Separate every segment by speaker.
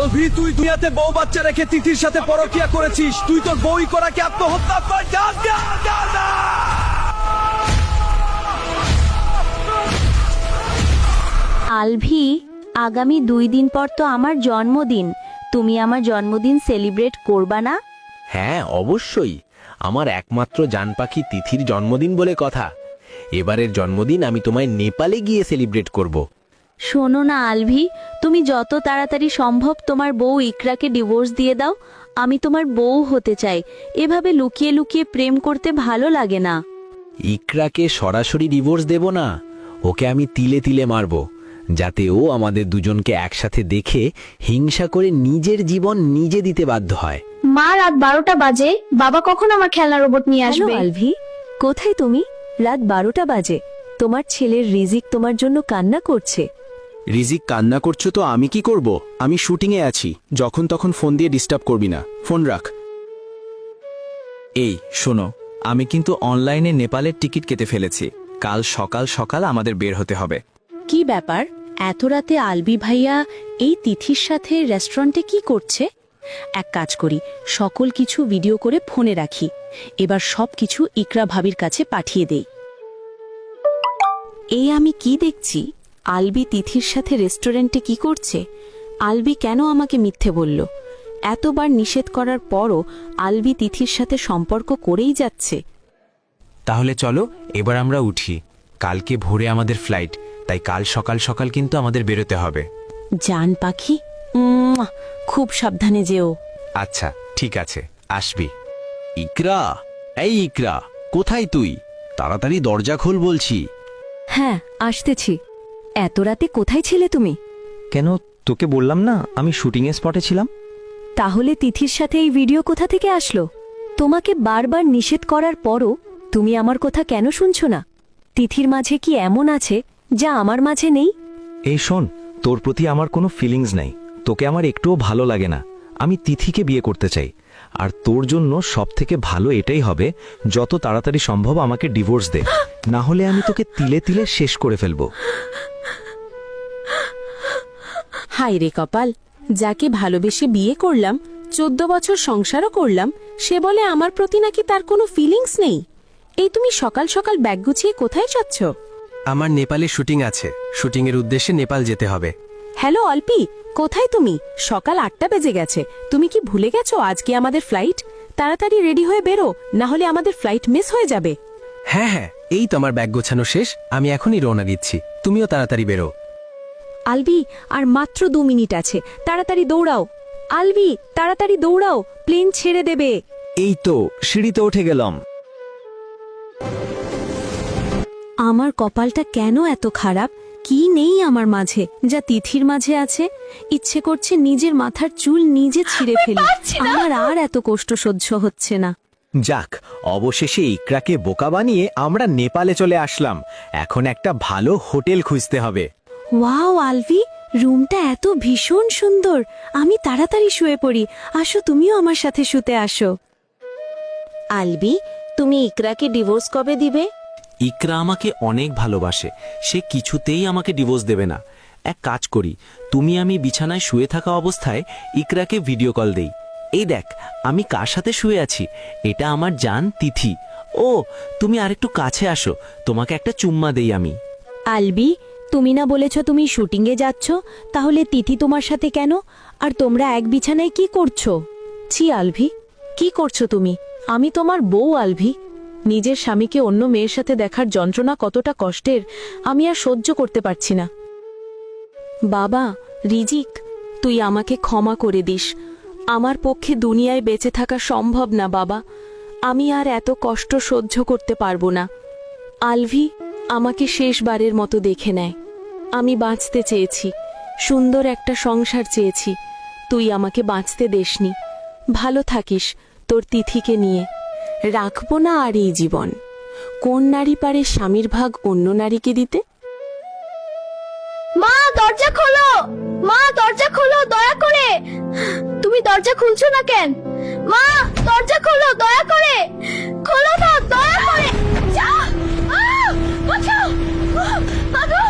Speaker 1: আলভি, তুই দুনিয়াতে বউ বাচ্চা রেখে তিথির সাথে পরকিয়া করেছিস। তুই তোর বউই করাকে আত্মহত্যা কর।
Speaker 2: আলভি, আগামী 2 দিন পর তো আমার জন্মদিন। তুমি আমার জন্মদিন সেলিব্রেট করবা না?
Speaker 3: হ্যাঁ, অবশ্যই। আমার একমাত্র জান পাখি তিথির জন্মদিন বলে কথা। এবারের জন্মদিন আমি তোমায় নেপালে গিয়ে সেলিব্রেট করব।
Speaker 2: শোনো না আলভি, তুমি যত তাড়াতাড়ি সম্ভব তোমার বউ ইকরাকে ডিভোর্স দিয়ে দাও। আমি তোমার বউ হতে চাই। এভাবে লুকিয়ে লুকিয়ে প্রেম করতে ভালো লাগে না।
Speaker 3: ইকরাকে সরাসরি ডিভোর্স দেব না, ওকে আমি তিলে তিলে মারব, যাতে ও আমাদের দুজনকে একসাথে দেখে হিংসা করে নিজের জীবন নিজে দিতে বাধ্য হয়।
Speaker 4: মা, রাত 12টা বাজে। বাবা কখন আমার খেলনা রোবট নিয়ে
Speaker 2: হ্যালো
Speaker 4: আসবে?
Speaker 2: আলভি, কোথায় তুমি? রাত 12টা বাজে। তোমার ছেলের রিজিক তোমার জন্য কান্না করছে।
Speaker 5: রিজিক কান্না করছো তো আমি কি করব? আমি শুটিংয়ে আছি, যখন তখন ফোন দিয়ে ডিস্টার্ব করবি না। ফোন রাখ। এই শোনো, আমি কিন্তু অনলাইনে নেপালের টিকিট কেটে ফেলেছি। কাল সকাল সকাল আমাদের বের হতে হবে।
Speaker 2: কি ব্যাপার, এত রাতে আলবি ভাইয়া এই তিথির সাথে রেস্টুরেন্টে কি করছে? এক কাজ করি, সকল কিছু ভিডিও করে ফোনে রাখি। এবার সব কিছু ইকরা ভাবির কাছে পাঠিয়ে দেই। এই আমি কি দেখছি? আলবি তিথির সাথে রেস্টুরেন্টে কি করছে? আলবি কেন আমাকে মিথ্যে বলল? এতবার নিষেধ করার পরও আলবি তিথির সাথে সম্পর্ক করেই যাচ্ছে।
Speaker 3: তাহলে চলো এবার আমরা উঠি। কালকে ভোরে আমাদের ফ্লাইট, তাই কাল সকাল সকাল কিন্তু আমাদের বেরোতে হবে।
Speaker 2: জান পাখি, খুব সাবধানে যেও।
Speaker 3: আচ্ছা, ঠিক আছে, আসবি। ইকরা, এই ইকরা, কোথায় তুই? তাড়াতাড়ি দরজা খোল বলছি।
Speaker 2: হ্যাঁ, আসতেছি। এত রাতে কোথায় ছিলে তুমি?
Speaker 6: কেন, তোকে বললাম না আমি শুটিংয়ের স্পটে ছিলাম?
Speaker 2: তাহলে তিথির সাথে এই ভিডিও কোথা থেকে আসলো? তোমাকে বারবার নিষেধ করার পরও তুমি আমার কথা কেন শুনছো না? তিথির মাঝে কি এমন আছে যা আমার মাঝে নেই?
Speaker 6: এই শোন, তোর প্রতি আমার কোনো ফিলিংস নাই। তোকে আমার একটুও ভালো লাগে না। আমি তিথিকে বিয়ে করতে চাই। আর তোর জন্য সবথেকে ভালো এটাই হবে, যত তাড়াতাড়ি সম্ভব আমাকে ডিভোর্স দে, না হলে আমি তোকে তিলে তিলে শেষ করে ফেলবো।
Speaker 7: হায় রে কপাল, যাকে ভালোবেসে বিয়ে করলাম, 14 বছর সংসারও করলাম, সে বলে আমার প্রতি নাকি তার কোনো ফিলিংস নেই। এই তুমি সকাল সকাল ব্যাগ গুছিয়ে কোথায় যাচ্ছ?
Speaker 1: আমার নেপালে শুটিং আছে। শুটিং এর উদ্দেশ্যে নেপাল যেতে হবে।
Speaker 7: হ্যালো অল্পি, কোথায় তুমি? সকাল 8টা বেজে গেছে। তুমি কি ভুলে গেছো আজকে আমাদের ফ্লাইট? তাড়াতাড়ি রেডি হয়ে বেরো, না হলে আমাদের ফ্লাইট মিস হয়ে যাবে।
Speaker 1: হ্যাঁ হ্যাঁ, এই তো আমার ব্যাগ গোছানো শেষ। আমি এখনই রওনা দিচ্ছি, তুমিও তাড়াতাড়ি বেরো।
Speaker 2: আলবি, আর মাত্র 2 মিনিট আছে, তাড়াতাড়ি দৌড়াও। আলবি, তাড়াতাড়ি দৌড়াও, প্লেন ছেড়ে দেবে।
Speaker 6: এই তো সিঁড়িতে উঠে গেলাম।
Speaker 2: আমার কপালটা কেন এত খারাপ? কি নেই আমার মাঝে যা তিথির মাঝে আছে? ইচ্ছে করছে নিজের মাথার চুল নিজে ছিঁড়ে ফেলি। আমার আর এত কষ্ট সহ্য হচ্ছে না।
Speaker 3: যাক, অবশেষে ইকরাকে বোকা বানিয়ে আমরা নেপালে চলে আসলাম। এখন একটা ভালো হোটেল খুঁজতে হবে।
Speaker 2: ওয়াও আলভি, রুমটা এত ভীষণ সুন্দর। আমি তাড়াতাড়ি শুয়ে পড়ি। আসো, তুমিও আমার সাথে শুতে আসো। আলবি, তুমি ইকরাকে ডিভোর্স কবে দিবে?
Speaker 3: ইকরা আমাকে অনেক ভালোবাসে, সে কিছুতেই আমাকে ডিভোর্স দেবে না। এক কাজ করি, তুমি আমি বিছানায় শুয়ে থাকা অবস্থায় ইকরাকে ভিডিও কল দেই। এই দেখ আমি কার সাথে শুয়ে আছি, এটা আমার জান তিথি। ও, তুমি আরেকটু কাছে আসো, তোমাকে একটা চুম্মা দেই আমি।
Speaker 2: আলবি, তুমি না বলেছ তুমি শুটিংয়ে যাচ্ছ, তাহলে তিথি তোমার সাথে কেন? আর তোমরা এক বিছানায় কি করছো? ছি আলভি, কি করছো তুমি? আমি তোমার বউ আলভি। নিজের স্বামীকে অন্য মেয়ের সাথে দেখার যন্ত্রণা কতটা কষ্টের আমি আর সহ্য করতে পারছি না। বাবা, রিজিক, তুই আমাকে ক্ষমা করে দিস। আমার পক্ষে দুনিয়ায় বেঁচে থাকা সম্ভব না বাবা। আমি আর এত কষ্ট সহ্য করতে পারবো না। আলভি আমাকে শেষবারের মতো দেখে নেয়। আমি বাঁচতে চেয়েছি, সুন্দর একটা সংসার চেয়েছি। তুই আমাকে বাঁচতে দেসনি। ভালো থাকিস তোর তিথিকে নিয়ে। রাখবো না আর এই জীবন। কোন নারী পারে স্বামীর ভাগ অন্য নারীকে দিতে?
Speaker 4: মা, দরজা খোলো! মা, দরজা খোলো দয়া করে! তুমি দরজা খুলছো না কেন? মা, দরজা খোলো দয়া করে! খোলো না, দয়া করে! বাঁচাও! আগো!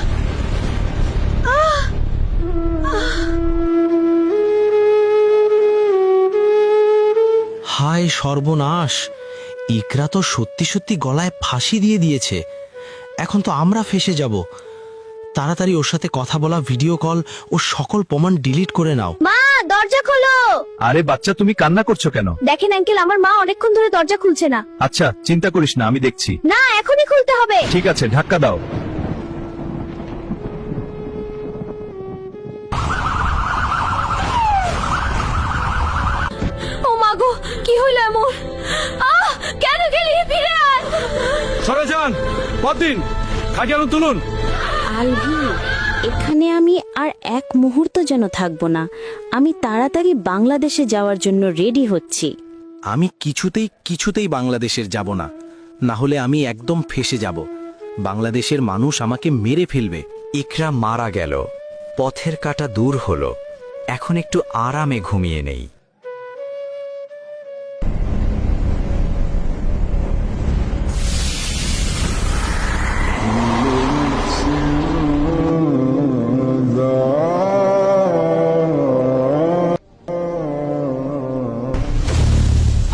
Speaker 6: হায় সর্বনাশ, ইকরা তো সত্যি সত্যি গলায় ফাঁসি দিয়ে দিয়েছে। এখন তো আমরা ফেসে যাব। তাড়াতাড়ি ওর সাথে কথা বলা, ভিডিও কল ও সকল প্রমাণ ডিলিট করে নাও।
Speaker 4: মা দরজা খোলো।
Speaker 1: আরে বাচ্চা, তুমি কান্না করছো কেন?
Speaker 4: দেখেন আঙ্কেল, আমার মা অনেকক্ষণ ধরে দরজা খুলছে না।
Speaker 1: আচ্ছা, চিন্তা করিস না, আমি দেখছি।
Speaker 4: না, এখনই খুলতে হবে।
Speaker 1: ঠিক আছে, ধাক্কা দাও।
Speaker 4: ও মা গো, কি হইল এমন? কেন গেলি? ফিরে আয়।
Speaker 1: সরে যান, পরদিন খাটিয়ানো তুলুন।
Speaker 2: আলভি, এখানে আমি আর এক মুহূর্ত যেন থাকবো না। আমি তাড়াতাড়ি বাংলাদেশে যাওয়ার জন্য রেডি হচ্ছি।
Speaker 5: আমি কিছুতেই বাংলাদেশের যাব না, না হলে আমি একদম ফেসে যাব। বাংলাদেশের মানুষ আমাকে মেরে ফেলবে।
Speaker 6: ইকরা মারা গেল, পথের কাটা দূর হলো, এখন একটু আরামে ঘুমিয়ে নেই।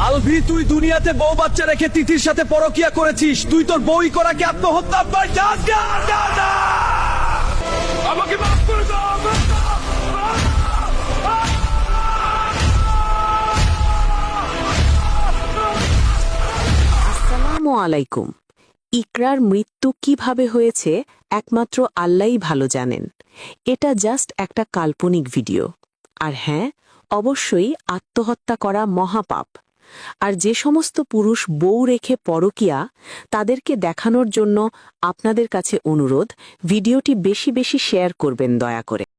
Speaker 1: আলভি, তুই দুনিয়াতে বউ বাচ্চা রেখে তিথির সাথে পরকিয়া করেছিস। তুই তোর বউ ইকরাকে আত্মহত্যা কর। আমাকে মাফ করে দাও।
Speaker 7: আসসালামু আলাইকুম। ইকরার মৃত্যু কিভাবে হয়েছে একমাত্র আল্লাহই ভালো জানেন। এটা জাস্ট একটা কাল্পনিক ভিডিও। আর হ্যাঁ, অবশ্যই আত্মহত্যা করা মহাপাপ। আর যে সমস্ত পুরুষ বউ রেখে পরকিয়া, তাদেরকে দেখানোর জন্য আপনাদের কাছে অনুরোধ, ভিডিওটি বেশি বেশি শেয়ার করবেন দয়া করে।